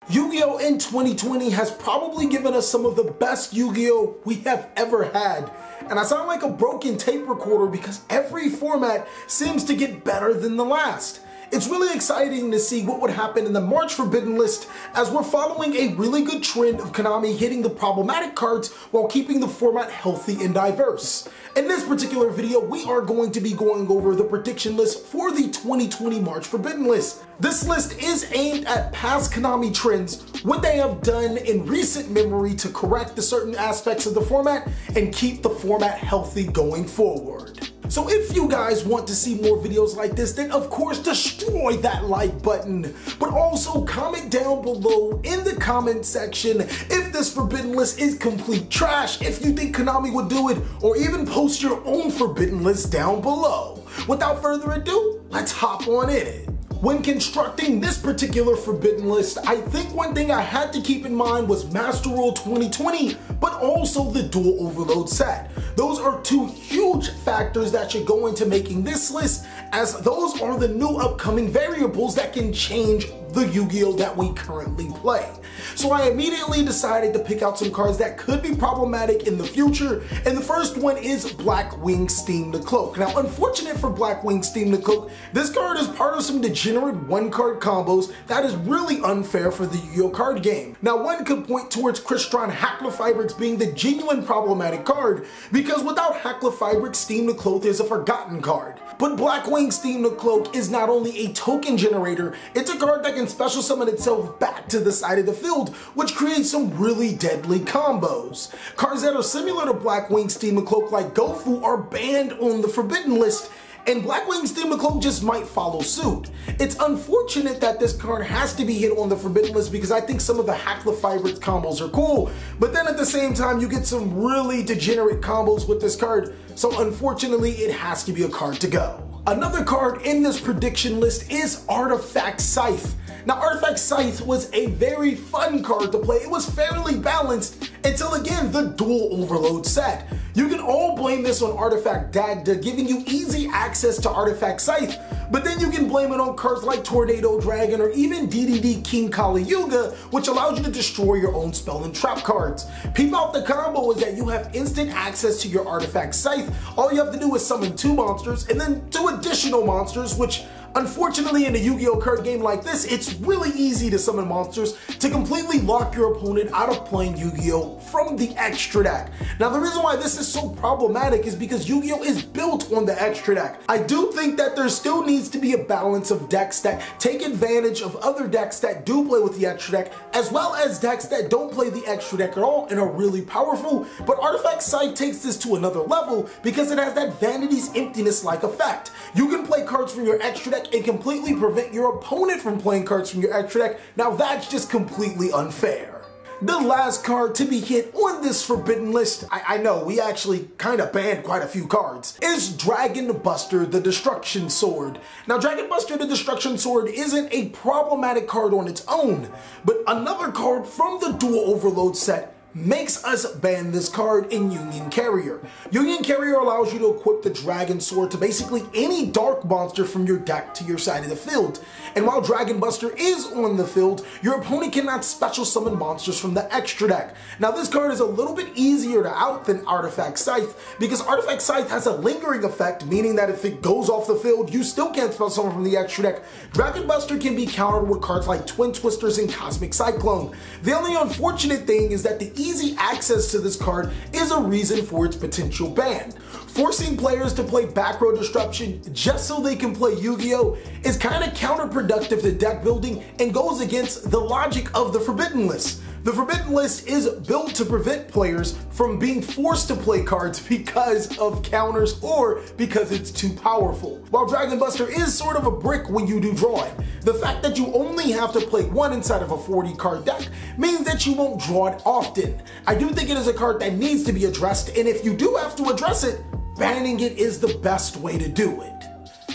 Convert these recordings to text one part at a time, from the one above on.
Yu-Gi-Oh! In 2020 has probably given us some of the best Yu-Gi-Oh! We have ever had. And I sound like a broken tape recorder because every format seems to get better than the last. It's really exciting to see what would happen in the March Forbidden list, as we're following a really good trend of Konami hitting the problematic cards while keeping the format healthy and diverse. In this particular video, we are going to be going over the prediction list for the 2020 March Forbidden list. This list is aimed at past Konami trends, what they have done in recent memory to correct the certain aspects of the format and keep the format healthy going forward. So if you guys want to see more videos like this, then of course destroy that like button, but also comment down below in the comment section if this Forbidden list is complete trash, if you think Konami would do it, or even post your own Forbidden list down below. Without further ado, let's hop on in it. When constructing this particular Forbidden list, I think one thing I had to keep in mind was Master Rule 2020, but also the Duel Overload set. Those are two huge factors that should go into making this list, as those are the new upcoming variables that can change the Yu-Gi-Oh! That we currently play. So I immediately decided to pick out some cards that could be problematic in the future, and the first one is Blackwing Steam the Cloak. Now, unfortunate for Blackwing Steam the Cloak, this card is part of some degenerate one-card combos that is really unfair for the Yu-Gi-Oh! Card game. Now, one could point towards Crystron Hacklefibrix being the genuine problematic card, because without Hacklefibrix, Steam the Cloak is a forgotten card. But Blackwing Steam the Cloak is not only a token generator, it's a card that can special summon itself back to the side of the field, which creates some really deadly combos. Cards that are similar to Blackwing Steam the Cloak like Gofu are banned on the Forbidden list, and Blackwing Steam the Cloak just might follow suit. It's unfortunate that this card has to be hit on the Forbidden list because I think some of the Hacklefibrix combos are cool, but then at the same time you get some really degenerate combos with this card, so unfortunately it has to be a card to go. Another card in this prediction list is Artifact Scythe. Now, Artifact Scythe was a very fun card to play. It was fairly balanced until, again, the Duel Overload set. You can all blame this on Artifact Dagda giving you easy access to Artifact Scythe, but then you can blame it on cards like Tornado Dragon or even DDD King Kali Yuga, which allows you to destroy your own spell and trap cards. Peep out the combo is that you have instant access to your Artifact Scythe. All you have to do is summon 2 monsters and then 2 additional monsters, which unfortunately, in a Yu-Gi-Oh! Card game like this, it's really easy to summon monsters to completely lock your opponent out of playing Yu-Gi-Oh! From the extra deck. Now, the reason why this is so problematic is because Yu-Gi-Oh! Is built on the extra deck. I do think that there still needs to be a balance of decks that take advantage of other decks that do play with the extra deck, as well as decks that don't play the extra deck at all and are really powerful, but Artifact Scythe takes this to another level because it has that Vanity's Emptiness-like effect. You can play cards from your extra deck and completely prevent your opponent from playing cards from your extra deck. Now that's just completely unfair. The last card to be hit on this Forbidden list, I know we actually kind of banned quite a few cards, is Dragon Buster the Destruction Sword. Now, Dragon Buster the Destruction Sword isn't a problematic card on its own, but another card from the Duel Overload set makes us ban this card in Union Carrier. Union Carrier allows you to equip the Dragon Sword to basically any dark monster from your deck to your side of the field. And while Dragon Buster is on the field, your opponent cannot special summon monsters from the extra deck. Now, this card is a little bit easier to out than Artifact Scythe because Artifact Scythe has a lingering effect, meaning that if it goes off the field, you still can't special summon from the extra deck. Dragon Buster can be countered with cards like Twin Twisters and Cosmic Cyclone. The only unfortunate thing is that the easy access to this card is a reason for its potential ban. Forcing players to play back row disruption just so they can play Yu-Gi-Oh! Is kind of counterproductive to deck building and goes against the logic of the Forbidden list. The Forbidden list is built to prevent players from being forced to play cards because of counters or because it's too powerful. While Dragon Buster is sort of a brick when you do draw it, the fact that you only have to play 1 inside of a 40 card deck means that you won't draw it often. I do think it is a card that needs to be addressed, and if you do have to address it, banning it is the best way to do it.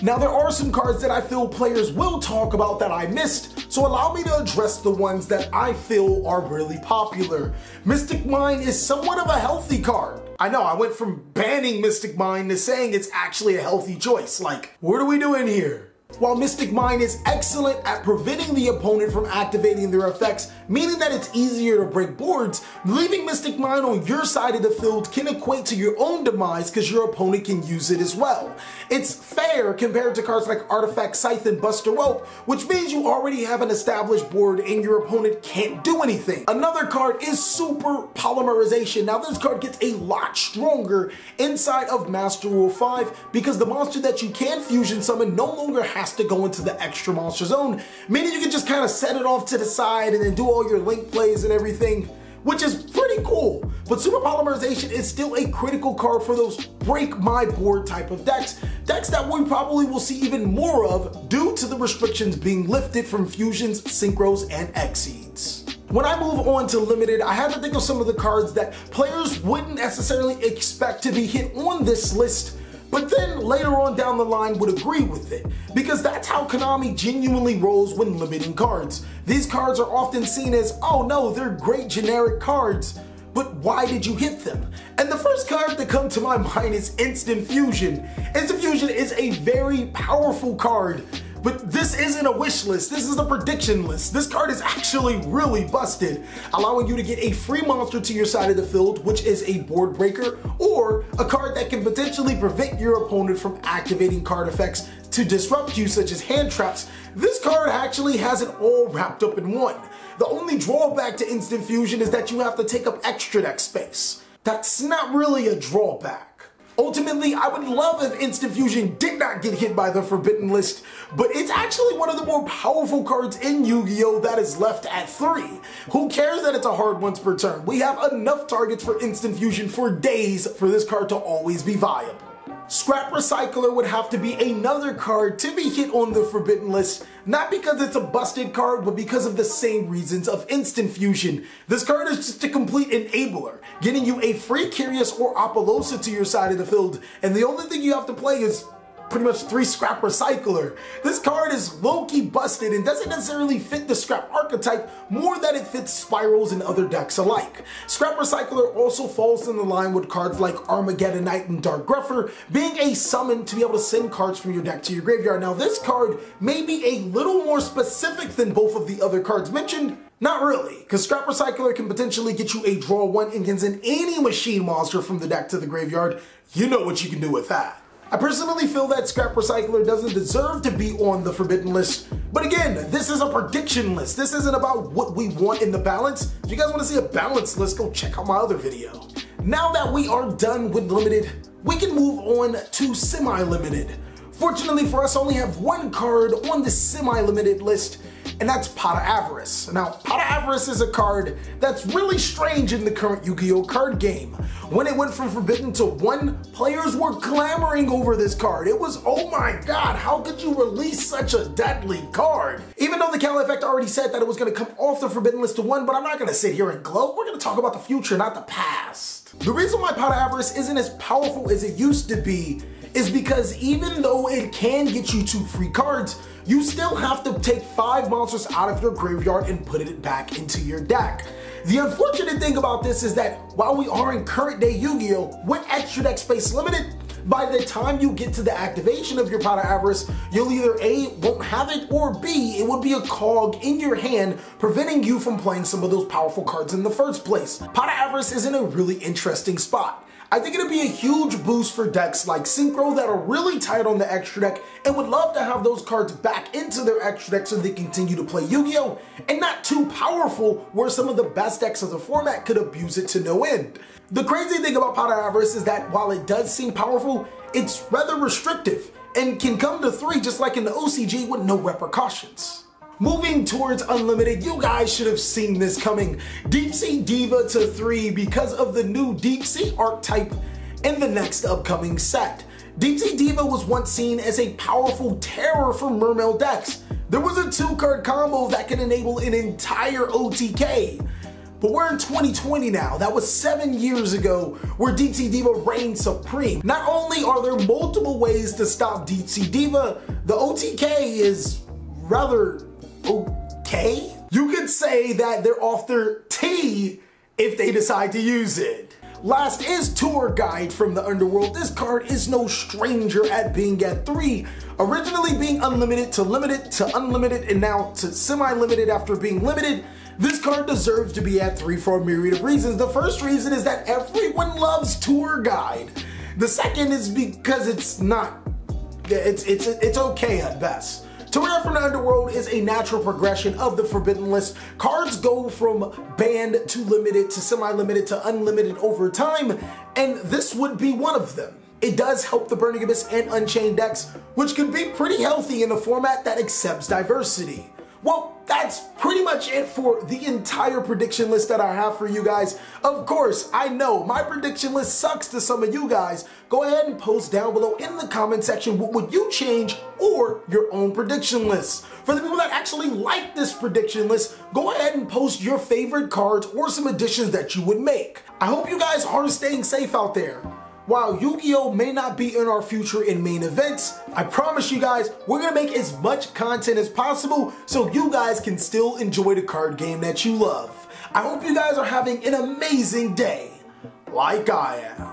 Now, there are some cards that I feel players will talk about that I missed, so allow me to address the ones that I feel are really popular. Mystic Mine is somewhat of a healthy card. I know, I went from banning Mystic Mine to saying it's actually a healthy choice. Like, what are we doing here? While Mystic Mine is excellent at preventing the opponent from activating their effects, meaning that it's easier to break boards. Leaving Mystic Mine on your side of the field can equate to your own demise because your opponent can use it as well. It's fair compared to cards like Artifact, Scythe, and Buster Whelp, which means you already have an established board and your opponent can't do anything. Another card is Super Polymerization. Now this card gets a lot stronger inside of Master Rule 5 because the monster that you can fusion summon no longer has to go into the extra monster zone, meaning you can just kind of set it off to the side and then do all your link plays and everything, which is pretty cool. But Super Polymerization is still a critical card for those break my board type of decks that we probably will see even more of due to the restrictions being lifted from fusions, synchros, and exceeds. When I move on to limited, I had to think of some of the cards that players wouldn't necessarily expect to be hit on this list, but then later on down the line would agree with it, because that's how Konami genuinely rolls when limiting cards. These cards are often seen as, oh no, they're great generic cards, but why did you hit them? And the first card that comes to my mind is Instant Fusion. Instant Fusion is a very powerful card, but this isn't a wish list, this is a prediction list. This card is actually really busted, allowing you to get a free monster to your side of the field, which is a board breaker, or a card that can potentially prevent your opponent from activating card effects to disrupt you, such as hand traps. This card actually has it all wrapped up in one. The only drawback to Instant Fusion is that you have to take up extra deck space. That's not really a drawback. Ultimately, I would love if Instant Fusion did not get hit by the Forbidden List, but it's actually one of the more powerful cards in Yu-Gi-Oh! That is left at 3. Who cares that it's a hard once per turn? We have enough targets for Instant Fusion for days for this card to always be viable. Scrap Recycler would have to be another card to be hit on the Forbidden List, not because it's a busted card, but because of the same reasons of Instant Fusion. This card is just a complete enabler, getting you a free Curious or Apollosa to your side of the field, and the only thing you have to play is pretty much 3 Scrap Recycler. This card is low-key busted and doesn't necessarily fit the Scrap archetype more than it fits Spirals and other decks alike. Scrap Recycler also falls in the line with cards like Armageddon Knight and Dark Gruffer, being a summon to be able to send cards from your deck to your graveyard. Now this card may be a little more specific than both of the other cards mentioned. Not really, because Scrap Recycler can potentially get you a draw 1 and can send any machine monster from the deck to the graveyard. You know what you can do with that. I personally feel that Scrap Recycler doesn't deserve to be on the Forbidden List, but again, this is a prediction list. This isn't about what we want in the balance. If you guys want to see a balanced list, go check out my other video. Now that we are done with limited, we can move on to semi-limited. Fortunately for us, I only have one card on the semi-limited list, and that's Pot of Avarice. Now, Pot of Avarice is a card that's really strange in the current Yu-Gi-Oh! Card game. When it went from Forbidden to 1, players were clamoring over this card. It was, oh my god, how could you release such a deadly card? Even though TheCaliEffect already said that it was going to come off the Forbidden List to 1, but I'm not going to sit here and gloat. We're going to talk about the future, not the past. The reason why Pot of Avarice isn't as powerful as it used to be is because even though it can get you 2 free cards, you still have to take 5 monsters out of your graveyard and put it back into your deck. The unfortunate thing about this is that while we are in current day Yu-Gi-Oh! With extra deck space limited, by the time you get to the activation of your Pot of Avarice, you'll either A, won't have it, or B, it would be a cog in your hand, preventing you from playing some of those powerful cards in the first place. Pot of Avarice is in a really interesting spot. I think it'd be a huge boost for decks like Synchro that are really tight on the extra deck and would love to have those cards back into their extra deck so they continue to play Yu-Gi-Oh! And not too powerful where some of the best decks of the format could abuse it to no end. The crazy thing about Pot of Avarice is that while it does seem powerful, it's rather restrictive and can come to 3 just like in the OCG with no repercussions. Moving towards unlimited, you guys should have seen this coming. Deep Sea Diva to 3 because of the new Deep Sea archetype in the next upcoming set. Deep Sea Diva was once seen as a powerful terror for Mermail decks. There was a 2-card combo that could enable an entire OTK. But we're in 2020 now. That was 7 years ago where Deep Sea Diva reigned supreme. Not only are there multiple ways to stop Deep Sea Diva, the OTK is rather okay? You could say that they're off their T if they decide to use it. Last is Tour Guide from the Underworld. This card is no stranger at being at 3, originally being unlimited to limited to unlimited and now to semi-limited after being limited. This card deserves to be at 3 for a myriad of reasons. The first reason is that everyone loves Tour Guide. The second is because it's okay at best. Tour from the Underworld is a natural progression of the Forbidden List. Cards go from banned to limited to semi-limited to unlimited over time, and this would be one of them. It does help the Burning Abyss and Unchained decks, which could be pretty healthy in a format that accepts diversity. Well, that's pretty much it for the entire prediction list that I have for you guys. Of course, I know my prediction list sucks to some of you guys. Go ahead and post down below in the comment section what would you change or your own prediction list. For the people that actually like this prediction list, go ahead and post your favorite cards or some additions that you would make. I hope you guys are staying safe out there. While Yu-Gi-Oh! May not be in our future in main events, I promise you guys, we're gonna make as much content as possible so you guys can still enjoy the card game that you love. I hope you guys are having an amazing day, like I am.